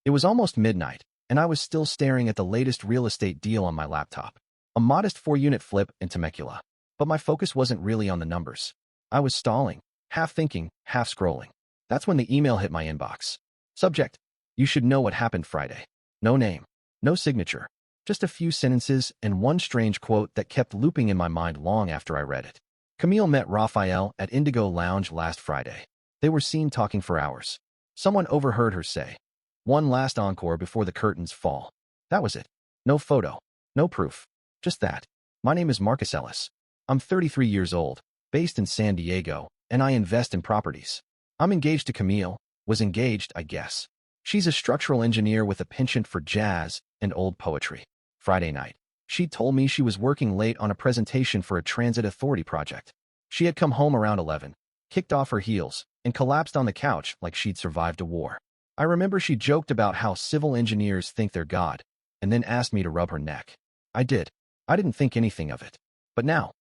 It was almost midnight, and I was still staring at the latest real estate deal on my laptop. A modest 4-unit flip in Temecula. But my focus wasn't really on the numbers. I was stalling, half thinking, half scrolling. That's when the email hit my inbox. Subject: you should know what happened Friday. No name. No signature. Just a few sentences and one strange quote that kept looping in my mind long after I read it. Camille met Raphael at Indigo Lounge last Friday. They were seen talking for hours. Someone overheard her say, "One last encore before the curtains fall." That was it. No photo. No proof. Just that. My name is Marcus Ellis. I'm 33 years old, based in San Diego, and I invest in properties. I'm engaged to Camille. Was engaged, I guess. She's a structural engineer with a penchant for jazz and old poetry. Friday night, she told me she was working late on a presentation for a transit authority project. She had come home around 11, kicked off her heels, and collapsed on the couch like she'd survived a war. I remember she joked about how civil engineers think they're God, and then asked me to rub her neck. I did. I didn't think anything of it. But now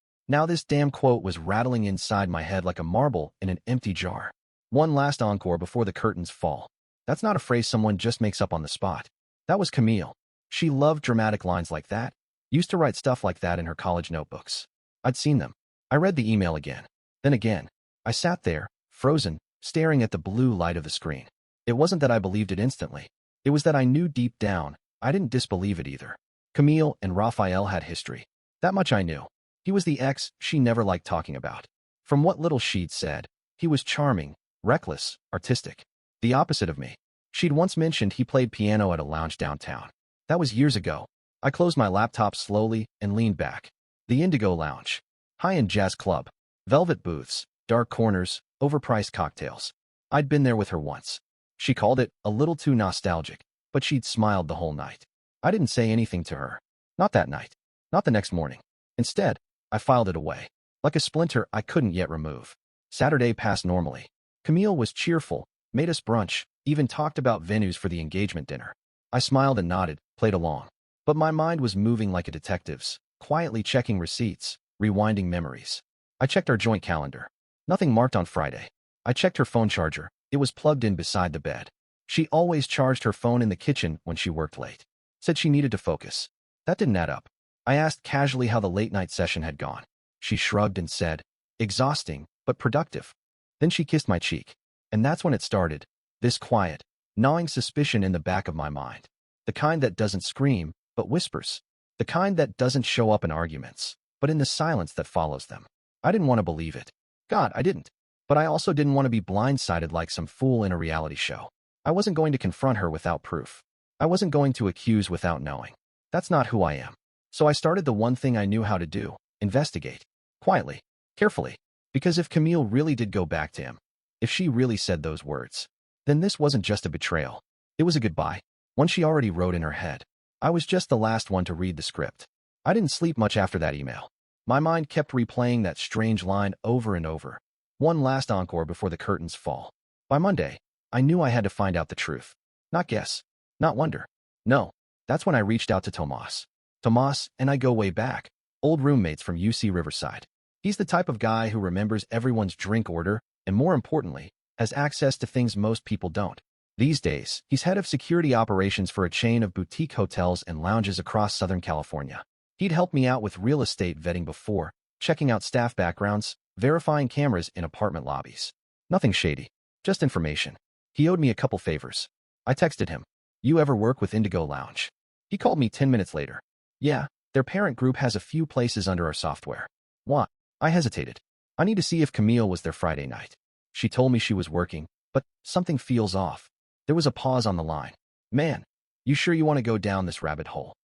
this damn quote was rattling inside my head like a marble in an empty jar. One last encore before the curtains fall. That's not a phrase someone just makes up on the spot. That was Camille. She loved dramatic lines like that, used to write stuff like that in her college notebooks. I'd seen them. I read the email again. Then again. I sat there, frozen, staring at the blue light of the screen. It wasn't that I believed it instantly. It was that I knew deep down I didn't disbelieve it either. Camille and Raphael had history. That much I knew. He was the ex she never liked talking about. From what little she'd said, he was charming, reckless, artistic. The opposite of me. She'd once mentioned he played piano at a lounge downtown. That was years ago. I closed my laptop slowly and leaned back. The Indigo Lounge. High-end jazz club. Velvet booths, dark corners, overpriced cocktails. I'd been there with her once. She called it a little too nostalgic, but she'd smiled the whole night. I didn't say anything to her. Not that night. Not the next morning. Instead, I filed it away. Like a splinter I couldn't yet remove. Saturday passed normally. Camille was cheerful, made us brunch, even talked about venues for the engagement dinner. I smiled and nodded, played along. But my mind was moving like a detective's, quietly checking receipts, rewinding memories. I checked our joint calendar. Nothing marked on Friday. I checked her phone charger. It was plugged in beside the bed. She always charged her phone in the kitchen when she worked late. Said she needed to focus. That didn't add up. I asked casually how the late-night session had gone. She shrugged and said, "Exhausting, but productive." Then she kissed my cheek. And that's when it started. This quiet, gnawing suspicion in the back of my mind. The kind that doesn't scream, but whispers. The kind that doesn't show up in arguments, but in the silence that follows them. I didn't want to believe it. God, I didn't. But I also didn't want to be blindsided like some fool in a reality show. I wasn't going to confront her without proof. I wasn't going to accuse without knowing. That's not who I am. So I started the one thing I knew how to do: investigate. Quietly, carefully. Because if Camille really did go back to him, if she really said those words, then this wasn't just a betrayal. It was a goodbye, one she already wrote in her head. I was just the last one to read the script. I didn't sleep much after that email. My mind kept replaying that strange line over and over. One last encore before the curtains fall. By Monday, I knew I had to find out the truth. Not guess. Not wonder. No. That's when I reached out to Tomas. Tomas and I go way back. Old roommates from UC Riverside. He's the type of guy who remembers everyone's drink order and, more importantly, has access to things most people don't. These days, he's head of security operations for a chain of boutique hotels and lounges across Southern California. He'd helped me out with real estate vetting before, checking out staff backgrounds, verifying cameras in apartment lobbies. Nothing shady. Just information. He owed me a couple favors. I texted him, "You ever work with Indigo Lounge?" He called me 10 minutes later. "Yeah, their parent group has a few places under our software." What? I hesitated. I need to see if Camille was there Friday night. She told me she was working, but something feels off. There was a pause on the line. "Man, you sure you want to go down this rabbit hole?"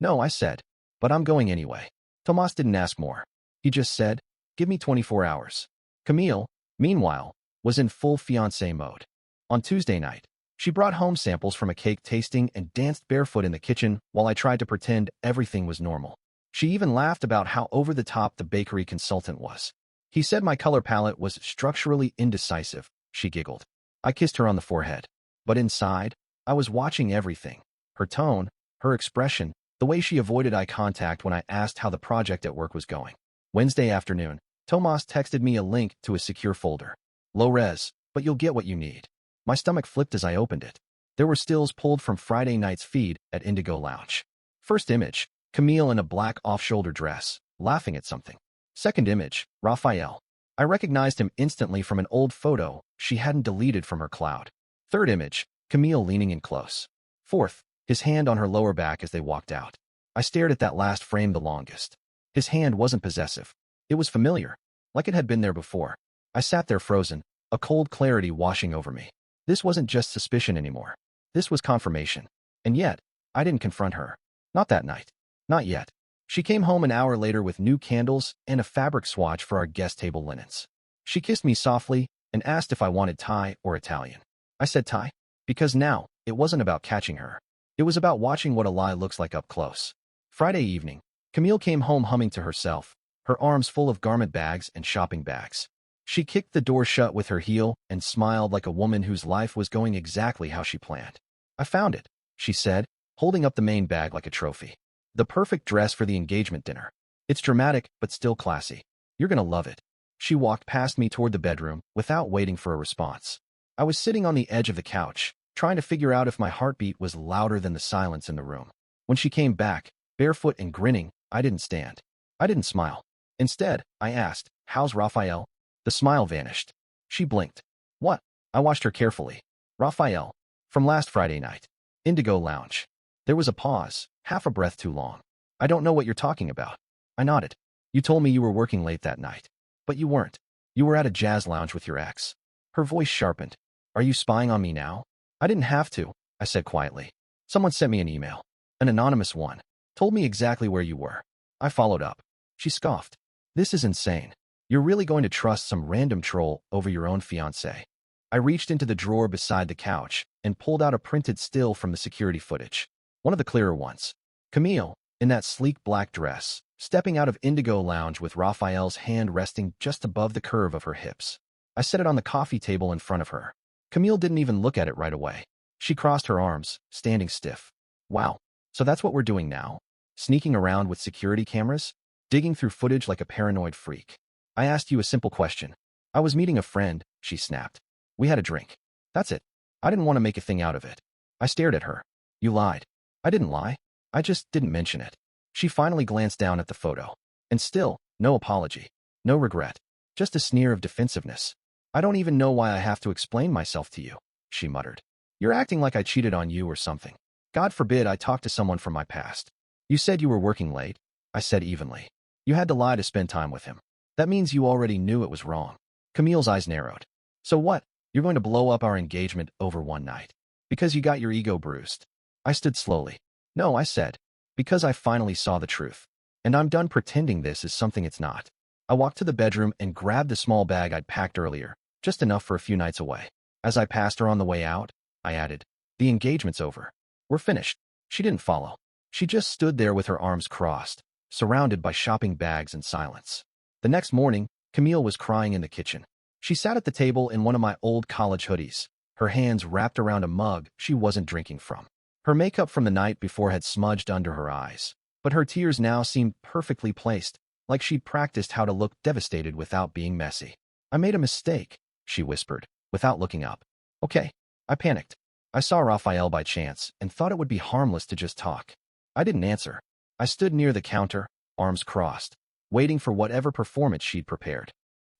"No," I said, "but I'm going anyway." Tomas didn't ask more. He just said, "Give me 24 hours. Camille, meanwhile, was in full fiancé mode. On Tuesday night, she brought home samples from a cake tasting and danced barefoot in the kitchen while I tried to pretend everything was normal. She even laughed about how over-the-top the bakery consultant was. He said my color palette was structurally indecisive. She giggled. I kissed her on the forehead. But inside, I was watching everything. Her tone, her expression, the way she avoided eye contact when I asked how the project at work was going. Wednesday afternoon, Tomas texted me a link to a secure folder. "Low res, but you'll get what you need." My stomach flipped as I opened it. There were stills pulled from Friday night's feed at Indigo Lounge. First image, Camille in a black off-shoulder dress, laughing at something. Second image, Raphael. I recognized him instantly from an old photo she hadn't deleted from her cloud. Third image, Camille leaning in close. Fourth, his hand on her lower back as they walked out. I stared at that last frame the longest. His hand wasn't possessive. It was familiar, like it had been there before. I sat there frozen, a cold clarity washing over me. This wasn't just suspicion anymore. This was confirmation. And yet, I didn't confront her. Not that night. Not yet. She came home an hour later with new candles and a fabric swatch for our guest table linens. She kissed me softly and asked if I wanted Thai or Italian. I said Thai, because now, it wasn't about catching her. It was about watching what a lie looks like up close. Friday evening, Camille came home humming to herself, her arms full of garment bags and shopping bags. She kicked the door shut with her heel and smiled like a woman whose life was going exactly how she planned. I found it, she said, holding up the main bag like a trophy. The perfect dress for the engagement dinner. It's dramatic, but still classy. You're gonna love it. She walked past me toward the bedroom without waiting for a response. I was sitting on the edge of the couch, trying to figure out if my heartbeat was louder than the silence in the room. When she came back, barefoot and grinning, I didn't stand. I didn't smile. Instead, I asked, "How's Raphael?" The smile vanished. She blinked. What? I watched her carefully. Raphael. From last Friday night. Indigo Lounge. There was a pause, half a breath too long. I don't know what you're talking about. I nodded. You told me you were working late that night. But you weren't. You were at a jazz lounge with your ex. Her voice sharpened. Are you spying on me now? I didn't have to, I said quietly. Someone sent me an email. An anonymous one. Told me exactly where you were. I followed up. She scoffed. This is insane. You're really going to trust some random troll over your own fiancé. I reached into the drawer beside the couch and pulled out a printed still from the security footage. One of the clearer ones. Camille, in that sleek black dress, stepping out of Indigo Lounge with Raphael's hand resting just above the curve of her hips. I set it on the coffee table in front of her. Camille didn't even look at it right away. She crossed her arms, standing stiff. Wow. So that's what we're doing now? Sneaking around with security cameras? Digging through footage like a paranoid freak? I asked you a simple question. I was meeting a friend, she snapped. We had a drink. That's it. I didn't want to make a thing out of it. I stared at her. You lied. I didn't lie. I just didn't mention it. She finally glanced down at the photo. And still, no apology. No regret. Just a sneer of defensiveness. I don't even know why I have to explain myself to you, she muttered. You're acting like I cheated on you or something. God forbid I talk to someone from my past. You said you were working late, I said evenly. You had to lie to spend time with him. That means you already knew it was wrong. Camille's eyes narrowed. So what? You're going to blow up our engagement over one night? Because you got your ego bruised? I stood slowly. No, I said. Because I finally saw the truth. And I'm done pretending this is something it's not. I walked to the bedroom and grabbed the small bag I'd packed earlier, just enough for a few nights away. As I passed her on the way out, I added, the engagement's over. We're finished. She didn't follow. She just stood there with her arms crossed, surrounded by shopping bags and silence. The next morning, Camille was crying in the kitchen. She sat at the table in one of my old college hoodies, her hands wrapped around a mug she wasn't drinking from. Her makeup from the night before had smudged under her eyes, but her tears now seemed perfectly placed, like she'd practiced how to look devastated without being messy. I made a mistake, she whispered, without looking up. Okay. I panicked. I saw Raphael by chance and thought it would be harmless to just talk. I didn't answer. I stood near the counter, arms crossed, waiting for whatever performance she'd prepared.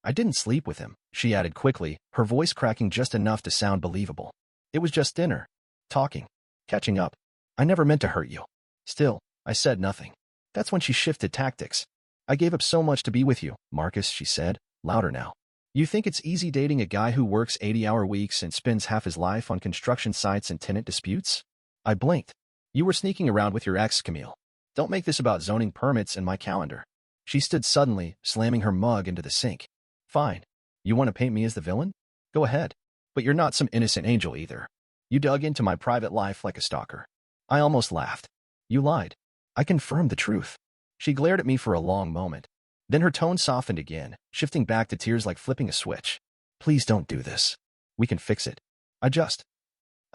I didn't sleep with him, she added quickly, her voice cracking just enough to sound believable. It was just dinner. Talking. Catching up. I never meant to hurt you. Still, I said nothing. That's when she shifted tactics. I gave up so much to be with you, Marcus, she said, louder now. You think it's easy dating a guy who works 80-hour weeks and spends half his life on construction sites and tenant disputes? I blinked. You were sneaking around with your ex, Camille. Don't make this about zoning permits in my calendar. She stood suddenly, slamming her mug into the sink. Fine. You want to paint me as the villain? Go ahead. But you're not some innocent angel either. You dug into my private life like a stalker. I almost laughed. You lied. I confirmed the truth. She glared at me for a long moment. Then her tone softened again, shifting back to tears like flipping a switch. Please don't do this. We can fix it. I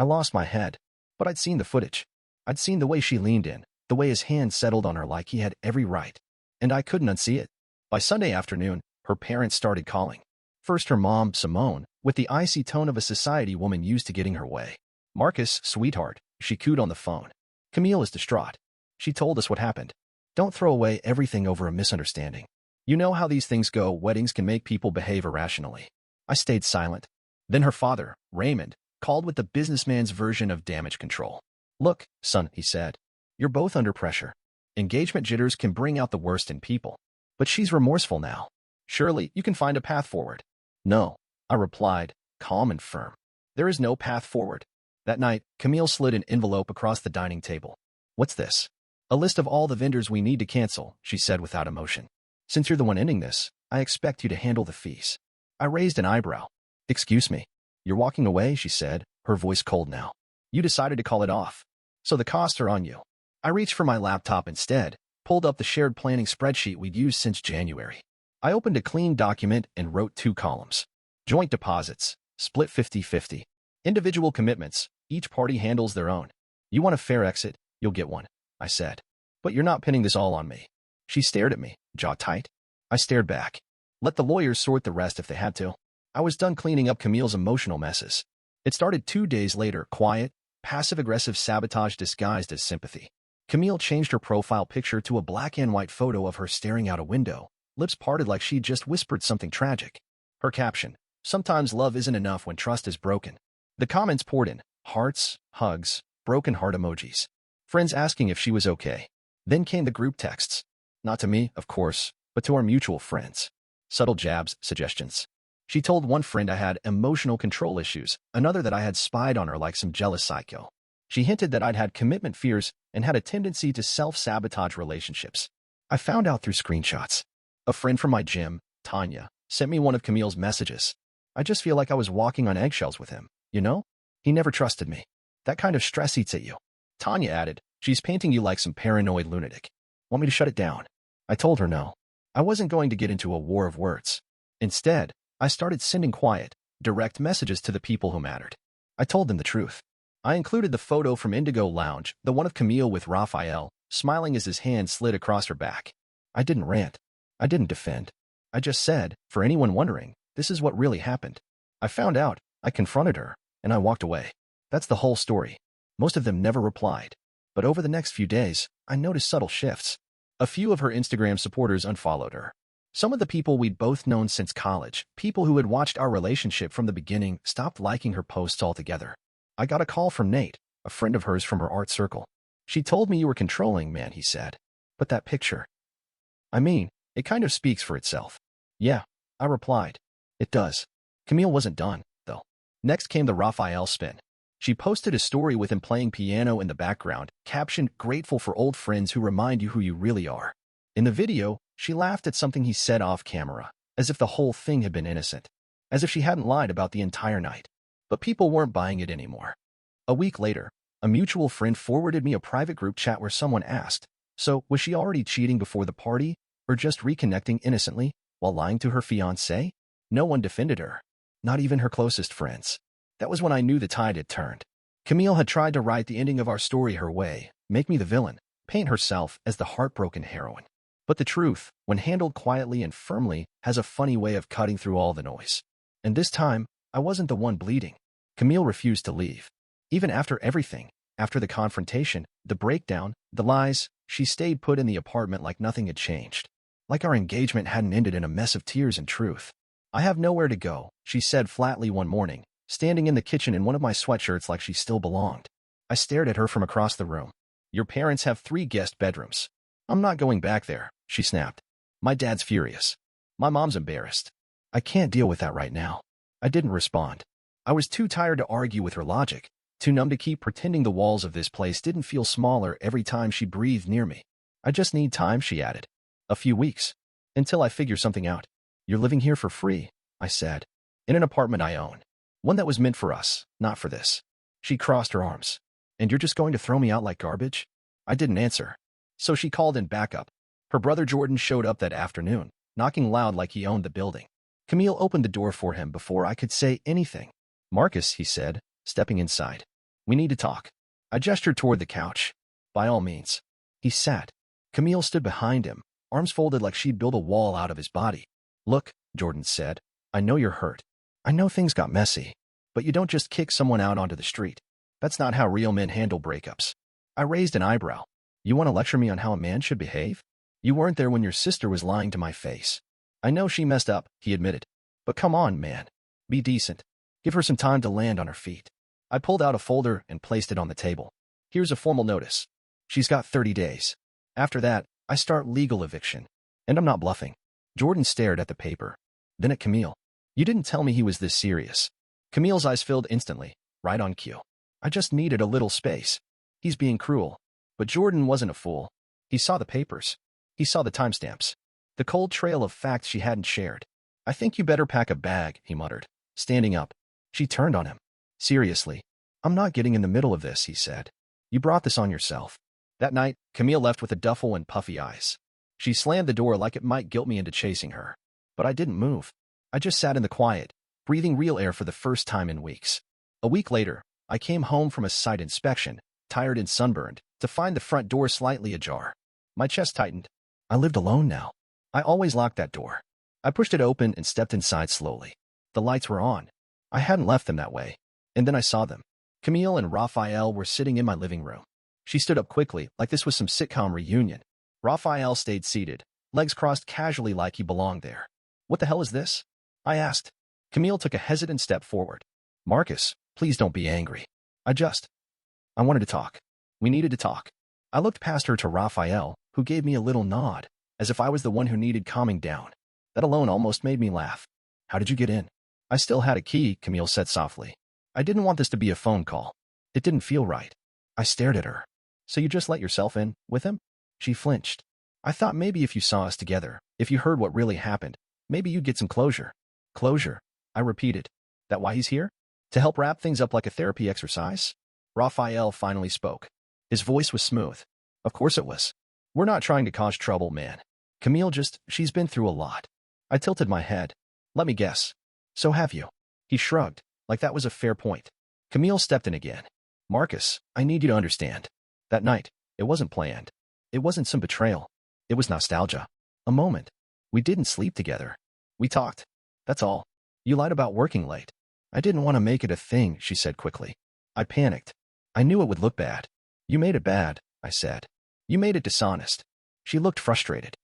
lost my head. But I'd seen the footage. I'd seen the way she leaned in, the way his hand settled on her like he had every right. And I couldn't unsee it. By Sunday afternoon, her parents started calling. First her mom, Simone, with the icy tone of a society woman used to getting her way. Marcus, sweetheart, she cooed on the phone. Camille is distraught. She told us what happened. Don't throw away everything over a misunderstanding. You know how these things go. Weddings can make people behave irrationally. I stayed silent. Then her father, Raymond, called with the businessman's version of damage control. Look, son, he said. You're both under pressure. Engagement jitters can bring out the worst in people. But she's remorseful now. Surely you can find a path forward. No, I replied, calm and firm. There is no path forward. That night, Camille slid an envelope across the dining table. What's this? A list of all the vendors we need to cancel, she said without emotion. Since you're the one ending this, I expect you to handle the fees. I raised an eyebrow. Excuse me. You're walking away, she said, her voice cold now. You decided to call it off. So the costs are on you. I reached for my laptop instead, pulled up the shared planning spreadsheet we'd used since January. I opened a clean document and wrote 2 columns. Joint deposits, split 50-50. Individual commitments, each party handles their own. You want a fair exit, you'll get one, I said. But you're not pinning this all on me. She stared at me, jaw tight. I stared back. Let the lawyers sort the rest if they had to. I was done cleaning up Camille's emotional messes. It started 2 days later, quiet, passive-aggressive sabotage disguised as sympathy. Camille changed her profile picture to a black and white photo of her staring out a window, lips parted like she'd just whispered something tragic. Her caption, sometimes love isn't enough when trust is broken. The comments poured in, hearts, hugs, broken heart emojis. Friends asking if she was okay. Then came the group texts. Not to me, of course, but to our mutual friends. Subtle jabs, suggestions. She told one friend I had emotional control issues, another that I had spied on her like some jealous psycho. She hinted that I'd had commitment fears and had a tendency to self-sabotage relationships. I found out through screenshots. A friend from my gym, Tanya, sent me one of Camille's messages. I just feel like I was walking on eggshells with him, you know? He never trusted me. That kind of stress eats at you. Tanya added, she's painting you like some paranoid lunatic. Want me to shut it down? I told her no. I wasn't going to get into a war of words. Instead, I started sending quiet, direct messages to the people who mattered. I told them the truth. I included the photo from Indigo Lounge, the one of Camille with Raphael, smiling as his hand slid across her back. I didn't rant. I didn't defend. I just said, for anyone wondering, this is what really happened. I found out, I confronted her, and I walked away. That's the whole story. Most of them never replied. But over the next few days, I noticed subtle shifts. A few of her Instagram supporters unfollowed her. Some of the people we'd both known since college, people who had watched our relationship from the beginning, stopped liking her posts altogether. I got a call from Nate, a friend of hers from her art circle. She told me you were controlling, man, he said. But that picture. I mean, it kind of speaks for itself. Yeah, I replied. It does. Camille wasn't done, though. Next came the Raphael spin. She posted a story with him playing piano in the background, captioned, grateful for old friends who remind you who you really are. In the video, she laughed at something he said off camera, as if the whole thing had been innocent, as if she hadn't lied about the entire night. But people weren't buying it anymore. A week later, a mutual friend forwarded me a private group chat where someone asked, so was she already cheating before the party, or just reconnecting innocently while lying to her fiancé? No one defended her, not even her closest friends. That was when I knew the tide had turned. Camille had tried to write the ending of our story her way, make me the villain, paint herself as the heartbroken heroine. But the truth, when handled quietly and firmly, has a funny way of cutting through all the noise. And this time, I wasn't the one bleeding. Camille refused to leave. Even after everything, after the confrontation, the breakdown, the lies, she stayed put in the apartment like nothing had changed. Like our engagement hadn't ended in a mess of tears and truth. I have nowhere to go, she said flatly one morning, standing in the kitchen in one of my sweatshirts like she still belonged. I stared at her from across the room. Your parents have 3 guest bedrooms. I'm not going back there, she snapped. My dad's furious. My mom's embarrassed. I can't deal with that right now. I didn't respond. I was too tired to argue with her logic, too numb to keep pretending the walls of this place didn't feel smaller every time she breathed near me. I just need time, she added. A few weeks. Until I figure something out. You're living here for free, I said. In an apartment I own. One that was meant for us, not for this. She crossed her arms. And you're just going to throw me out like garbage? I didn't answer. So she called in backup. Her brother Jordan showed up that afternoon, knocking loud like he owned the building. Camille opened the door for him before I could say anything. Marcus, he said, stepping inside. We need to talk. I gestured toward the couch. By all means. He sat. Camille stood behind him, arms folded like she'd built a wall out of his body. Look, Jordan said, I know you're hurt. I know things got messy. But you don't just kick someone out onto the street. That's not how real men handle breakups. I raised an eyebrow. You want to lecture me on how a man should behave? You weren't there when your sister was lying to my face. I know she messed up, he admitted. But come on, man. Be decent. Give her some time to land on her feet. I pulled out a folder and placed it on the table. Here's a formal notice. She's got 30 days. After that, I start legal eviction. And I'm not bluffing. Jordan stared at the paper. Then at Camille. You didn't tell me he was this serious. Camille's eyes filled instantly, right on cue. I just needed a little space. He's being cruel. But Jordan wasn't a fool. He saw the papers. He saw the timestamps. The cold trail of facts she hadn't shared. I think you better pack a bag, he muttered, standing up. She turned on him. Seriously, I'm not getting in the middle of this, he said. You brought this on yourself. That night, Camille left with a duffel and puffy eyes. She slammed the door like it might guilt me into chasing her. But I didn't move. I just sat in the quiet, breathing real air for the first time in weeks. A week later, I came home from a site inspection, tired and sunburned, to find the front door slightly ajar. My chest tightened. I lived alone now. I always locked that door. I pushed it open and stepped inside slowly. The lights were on. I hadn't left them that way. And then I saw them. Camille and Raphael were sitting in my living room. She stood up quickly, like this was some sitcom reunion. Raphael stayed seated, legs crossed casually like he belonged there. What the hell is this? I asked. Camille took a hesitant step forward. Marcus, please don't be angry. I wanted to talk. We needed to talk. I looked past her to Raphael, who gave me a little nod, as if I was the one who needed calming down. That alone almost made me laugh. How did you get in? I still had a key, Camille said softly. I didn't want this to be a phone call. It didn't feel right. I stared at her. So you just let yourself in, with him? She flinched. I thought maybe if you saw us together, if you heard what really happened, maybe you'd get some closure. Closure, I repeated. That why he's here? To help wrap things up like a therapy exercise? Raphael finally spoke. His voice was smooth. Of course it was. We're not trying to cause trouble, man. Camille she's been through a lot. I tilted my head. Let me guess. So have you. He shrugged, like that was a fair point. Camille stepped in again. Marcus, I need you to understand. That night, it wasn't planned. It wasn't some betrayal. It was nostalgia. A moment. We didn't sleep together. We talked. That's all. You lied about working late. I didn't want to make it a thing, she said quickly. I panicked. I knew it would look bad. You made it bad, I said. You made it dishonest. She looked frustrated.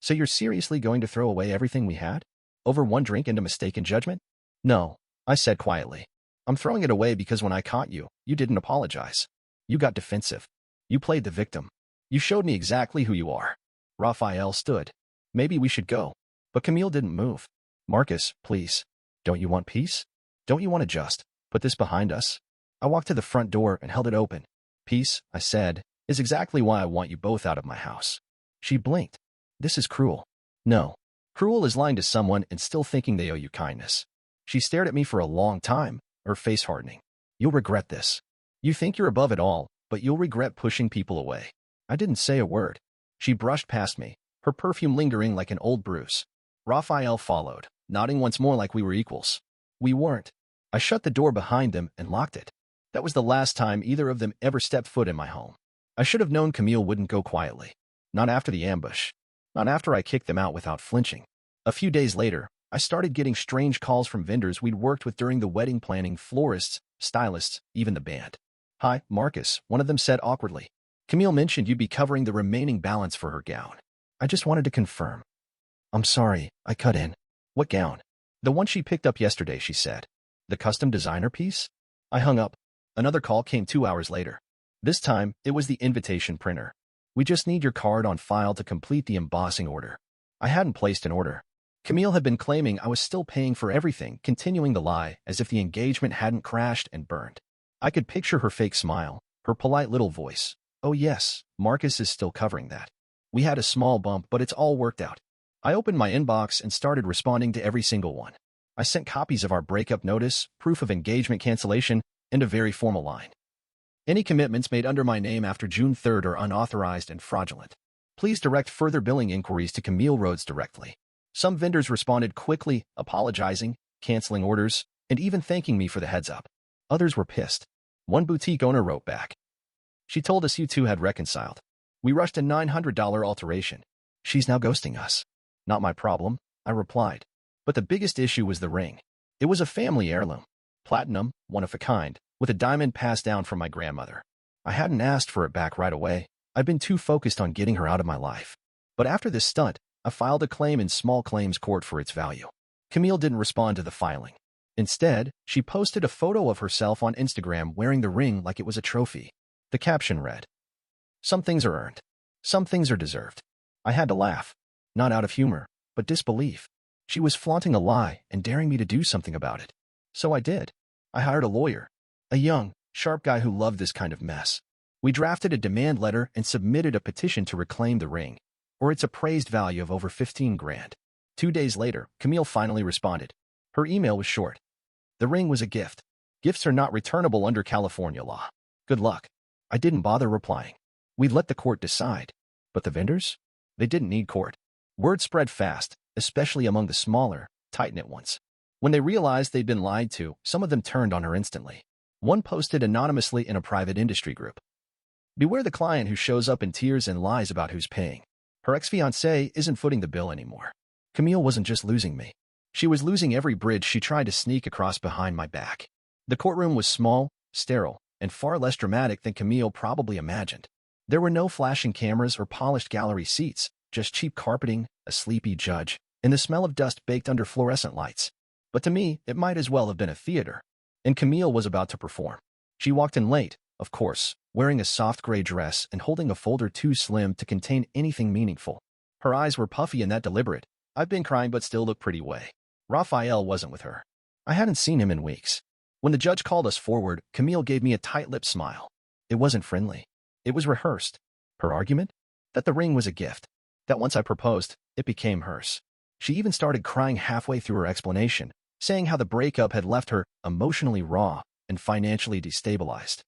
So you're seriously going to throw away everything we had? Over one drink and a mistaken judgment? No, I said quietly. I'm throwing it away because when I caught you, you didn't apologize. You got defensive. You played the victim. You showed me exactly who you are. Raphael stood. Maybe we should go. But Camille didn't move. Marcus, please. Don't you want peace? Don't you want to just put this behind us? I walked to the front door and held it open. Peace, I said, is exactly why I want you both out of my house. She blinked. This is cruel. No. Cruel is lying to someone and still thinking they owe you kindness. She stared at me for a long time, her face hardening. You'll regret this. You think you're above it all, but you'll regret pushing people away. I didn't say a word. She brushed past me, her perfume lingering like an old bruise. Raphael followed, nodding once more like we were equals. We weren't. I shut the door behind them and locked it. That was the last time either of them ever stepped foot in my home. I should have known Camille wouldn't go quietly. Not after the ambush. Not after I kicked them out without flinching. A few days later, I started getting strange calls from vendors we'd worked with during the wedding planning, florists, stylists, even the band. Hi, Marcus, one of them said awkwardly. Camille mentioned you'd be covering the remaining balance for her gown. I just wanted to confirm. I'm sorry, I cut in. What gown? The one she picked up yesterday, she said. The custom designer piece? I hung up. Another call came 2 hours later. This time, it was the invitation printer. We just need your card on file to complete the embossing order. I hadn't placed an order. Camille had been claiming I was still paying for everything, continuing the lie as if the engagement hadn't crashed and burned. I could picture her fake smile, her polite little voice. Oh yes, Marcus is still covering that. We had a small bump, but it's all worked out. I opened my inbox and started responding to every single one. I sent copies of our breakup notice, proof of engagement cancellation, and a very formal line. Any commitments made under my name after June 3rd are unauthorized and fraudulent. Please direct further billing inquiries to Camille Rhodes directly. Some vendors responded quickly, apologizing, canceling orders, and even thanking me for the heads up. Others were pissed. One boutique owner wrote back. She told us you two had reconciled. We rushed a $900 alteration. She's now ghosting us. Not my problem, I replied. But the biggest issue was the ring. It was a family heirloom. Platinum, one of a kind, with a diamond passed down from my grandmother. I hadn't asked for it back right away. I'd been too focused on getting her out of my life. But after this stunt, I filed a claim in small claims court for its value. Camille didn't respond to the filing. Instead, she posted a photo of herself on Instagram wearing the ring like it was a trophy. The caption read, "Some things are earned. Some things are deserved." I had to laugh. Not out of humor, but disbelief. She was flaunting a lie and daring me to do something about it. So I did. I hired a lawyer. A young, sharp guy who loved this kind of mess. We drafted a demand letter and submitted a petition to reclaim the ring, or its appraised value of over 15 grand. 2 days later, Camille finally responded. Her email was short. The ring was a gift. Gifts are not returnable under California law. Good luck. I didn't bother replying. We'd let the court decide. But the vendors? They didn't need court. Word spread fast, especially among the smaller, tight-knit ones. When they realized they'd been lied to, some of them turned on her instantly. One posted anonymously in a private industry group. Beware the client who shows up in tears and lies about who's paying. Her ex-fiancé isn't footing the bill anymore. Camille wasn't just losing me. She was losing every bridge she tried to sneak across behind my back. The courtroom was small, sterile, and far less dramatic than Camille probably imagined. There were no flashing cameras or polished gallery seats, just cheap carpeting, a sleepy judge, and the smell of dust baked under fluorescent lights. But to me, it might as well have been a theater. And Camille was about to perform. She walked in late, of course, wearing a soft gray dress and holding a folder too slim to contain anything meaningful. Her eyes were puffy in that deliberate, "I've been crying but still look pretty" way. Raphael wasn't with her. I hadn't seen him in weeks. When the judge called us forward, Camille gave me a tight-lipped smile. It wasn't friendly. It was rehearsed. Her argument? That the ring was a gift. That once I proposed, it became hers. She even started crying halfway through her explanation, saying how the breakup had left her emotionally raw and financially destabilized.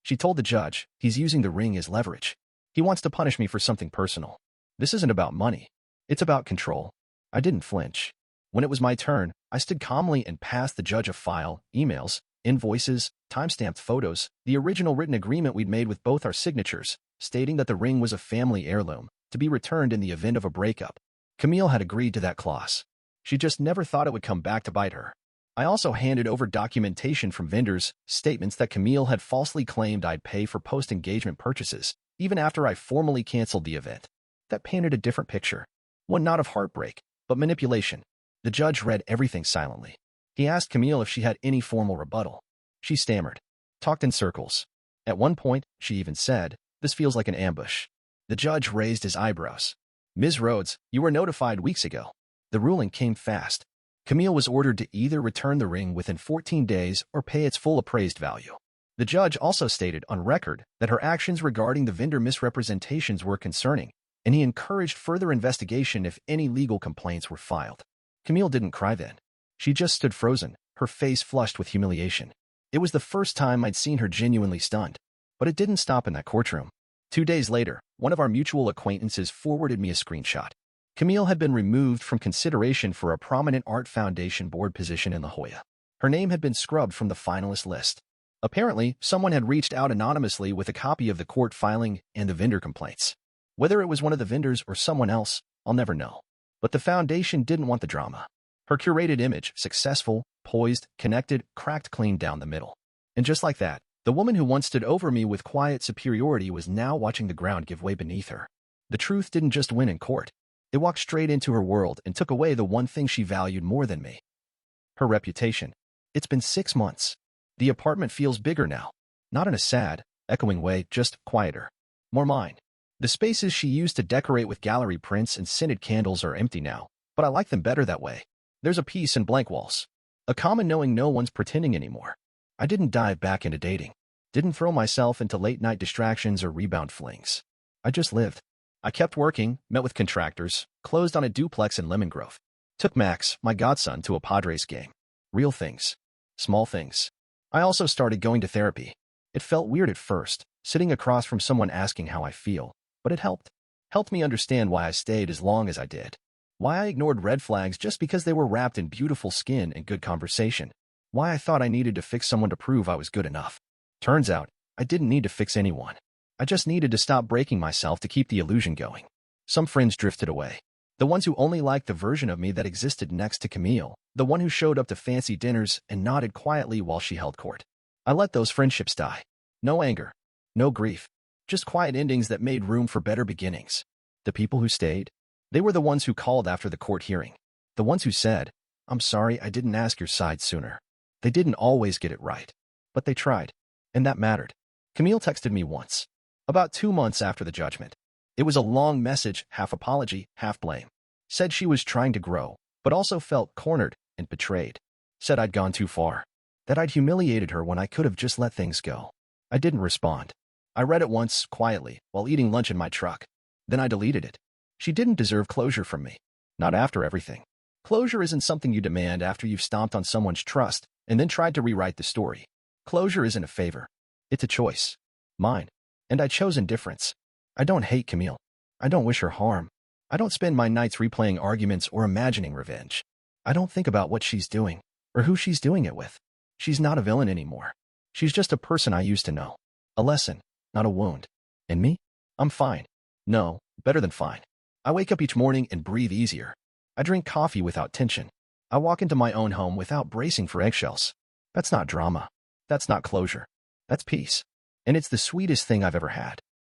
She told the judge, he's using the ring as leverage. He wants to punish me for something personal. This isn't about money. It's about control. I didn't flinch. When it was my turn, I stood calmly and passed the judge a file, emails, invoices, time-stamped photos, the original written agreement we'd made with both our signatures, stating that the ring was a family heirloom, to be returned in the event of a breakup. Camille had agreed to that clause. She just never thought it would come back to bite her. I also handed over documentation from vendors, statements that Camille had falsely claimed I'd pay for post-engagement purchases, even after I formally canceled the event. That painted a different picture. One not of heartbreak, but manipulation. The judge read everything silently. He asked Camille if she had any formal rebuttal. She stammered, talked in circles. At one point, she even said, "This feels like an ambush." The judge raised his eyebrows. "Ms. Rhodes, you were notified weeks ago." The ruling came fast. Camille was ordered to either return the ring within 14 days or pay its full appraised value. The judge also stated on record that her actions regarding the vendor misrepresentations were concerning, and he encouraged further investigation if any legal complaints were filed. Camille didn't cry then. She just stood frozen, her face flushed with humiliation. It was the first time I'd seen her genuinely stunned. But it didn't stop in that courtroom. 2 days later, one of our mutual acquaintances forwarded me a screenshot. Camille had been removed from consideration for a prominent art foundation board position in La Jolla. Her name had been scrubbed from the finalist list. Apparently, someone had reached out anonymously with a copy of the court filing and the vendor complaints. Whether it was one of the vendors or someone else, I'll never know. But the foundation didn't want the drama. Her curated image, successful, poised, connected, cracked clean down the middle. And just like that, the woman who once stood over me with quiet superiority was now watching the ground give way beneath her. The truth didn't just win in court. It walked straight into her world and took away the one thing she valued more than me. Her reputation. It's been 6 months. The apartment feels bigger now. Not in a sad, echoing way, just quieter. More mine. The spaces she used to decorate with gallery prints and scented candles are empty now, but I like them better that way. There's a peace in blank walls. A common knowing no one's pretending anymore. I didn't dive back into dating. Didn't throw myself into late-night distractions or rebound flings. I just lived. I kept working, met with contractors, closed on a duplex in Lemon Grove. Took Max, my godson, to a Padres game. Real things. Small things. I also started going to therapy. It felt weird at first, sitting across from someone asking how I feel, but it helped. Helped me understand why I stayed as long as I did. Why I ignored red flags just because they were wrapped in beautiful skin and good conversation. Why I thought I needed to fix someone to prove I was good enough. Turns out, I didn't need to fix anyone. I just needed to stop breaking myself to keep the illusion going. Some friends drifted away. The ones who only liked the version of me that existed next to Camille. The one who showed up to fancy dinners and nodded quietly while she held court. I let those friendships die. No anger. No grief. Just quiet endings that made room for better beginnings. The people who stayed? They were the ones who called after the court hearing. The ones who said, "I'm sorry I didn't ask your side sooner." They didn't always get it right. But they tried. And that mattered. Camille texted me once. About 2 months after the judgment. It was a long message, half apology, half blame. Said she was trying to grow, but also felt cornered and betrayed. Said I'd gone too far. That I'd humiliated her when I could have just let things go. I didn't respond. I read it once, quietly, while eating lunch in my truck. Then I deleted it. She didn't deserve closure from me. Not after everything. Closure isn't something you demand after you've stomped on someone's trust and then tried to rewrite the story. Closure isn't a favor. It's a choice. Mine. And I chose indifference. I don't hate Camille. I don't wish her harm. I don't spend my nights replaying arguments or imagining revenge. I don't think about what she's doing or who she's doing it with. She's not a villain anymore. She's just a person I used to know. A lesson, not a wound. And me? I'm fine. No, better than fine. I wake up each morning and breathe easier. I drink coffee without tension. I walk into my own home without bracing for eggshells. That's not drama. That's not closure. That's peace. And it's the sweetest thing I've ever had.